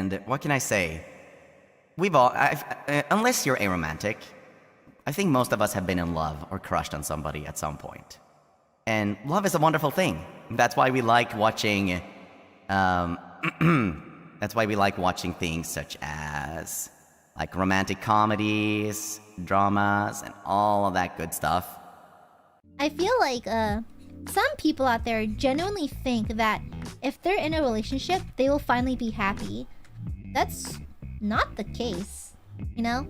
And what can I say? We've all, unless you're aromantic, I think most of us have been in love or crushed on somebody at some point. And love is a wonderful thing. That's why we like watching, that's why we like watching things such as like romantic comedies, dramas, and all of that good stuff. I feel like some people out there genuinely think that if they're in a relationship, they will finally be happy. That's not the case, you know?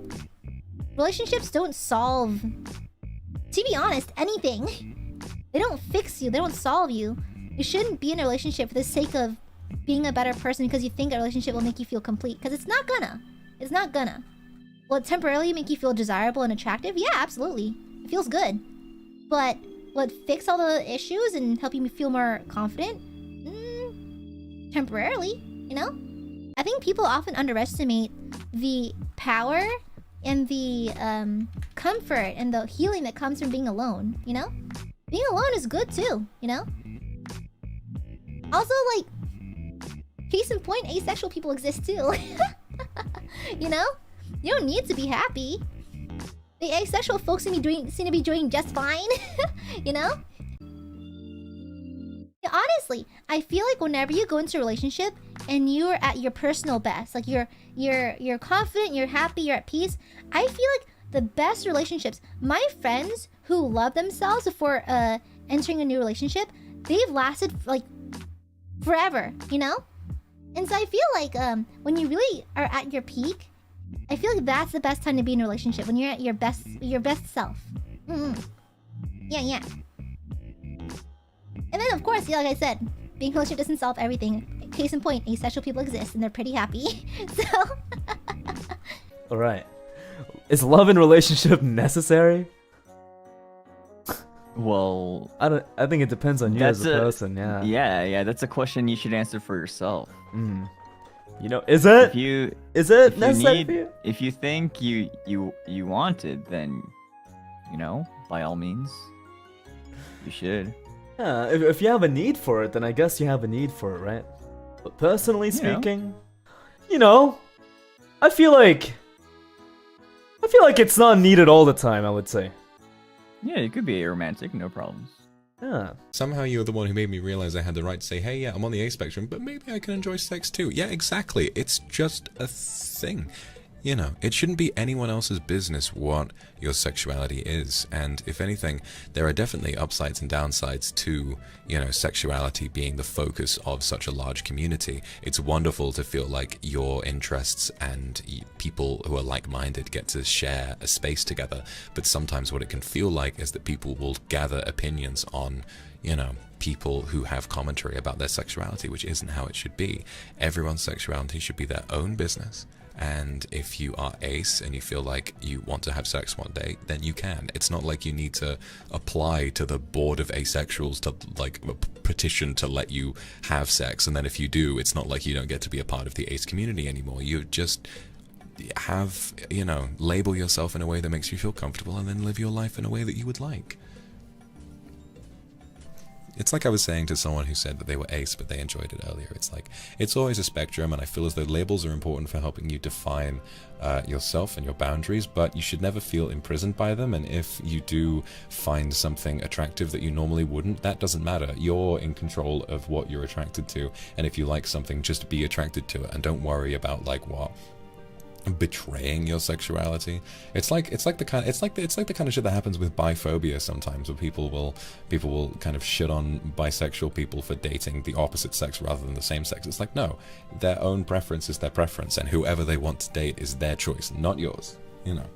Relationships don't solve, to be honest, anything. They don't fix you, they don't solve you. You shouldn't be in a relationship for the sake of being a better person because you think a relationship will make you feel complete. Because it's not gonna. It's not gonna. Will it temporarily make you feel desirable and attractive? Yeah, absolutely. It feels good. But will it fix all the issues and help you feel more confident? Temporarily, you know? I think people often underestimate the power and the comfort and the healing that comes from being alone, you know? Being alone is good too, you know? Also, like, case in point, asexual people exist too. You know? You don't need to be happy. The asexual folks seem to be doing just fine. You know? Yeah, honestly, I feel like whenever you go into a relationship and you're at your personal best, like you're confident, you're happy, you're at peace, I feel like the best relationships, my friends who love themselves before entering a new relationship, they've lasted like forever, you know? And so I feel like when you really are at your peak, I feel like that's the best time to be in a relationship, when you're at your best self. Yeah. And then of course, yeah, like I said, being in a relationship doesn't solve everything. Case in point, asexual people exist and they're pretty happy. So Alright. Is love in relationship necessary? Well, I think it depends on you as a person, yeah. Yeah, that's a question you should answer for yourself. You know, is it? Is it necessary for you? If you think you want it, then, you know, by all means, you should. Yeah, if you have a need for it, then I guess you have a need for it, right? But personally speaking, you know, I feel like it's not needed all the time, I would say. Yeah, you could be aromantic, no problems. Yeah. Somehow you're the one who made me realize I had the right to say, hey, yeah, I'm on the A spectrum, but maybe I can enjoy sex too. Yeah, exactly. It's just a thing. You know, it shouldn't be anyone else's business what your sexuality is. And if anything, there are definitely upsides and downsides to, you know, sexuality being the focus of such a large community. It's wonderful to feel like your interests and people who are like-minded get to share a space together. But sometimes what it can feel like is that people will gather opinions on, you know, people who have commentary about their sexuality, which isn't how it should be. Everyone's sexuality should be their own business. And if you are ace and you feel like you want to have sex one day, then you can. It's not like you need to apply to the board of asexuals to like petition to let you have sex. And then if you do, it's not like you don't get to be a part of the ace community anymore. You just have, you know, label yourself in a way that makes you feel comfortable and then live your life in a way that you would like. It's like I was saying to someone who said that they were ace, but they enjoyed it earlier. It's like, it's always a spectrum, and I feel as though labels are important for helping you define yourself and your boundaries, but you should never feel imprisoned by them. And if you do find something attractive that you normally wouldn't, that doesn't matter. You're in control of what you're attracted to, and if you like something, just be attracted to it, and don't worry about like what betraying your sexuality. It's like the kind of shit that happens with biphobia sometimes, where people will kind of shit on bisexual people for dating the opposite sex rather than the same sex. It's like, no, their own preference is their preference, and whoever they want to date is their choice, not yours, you know.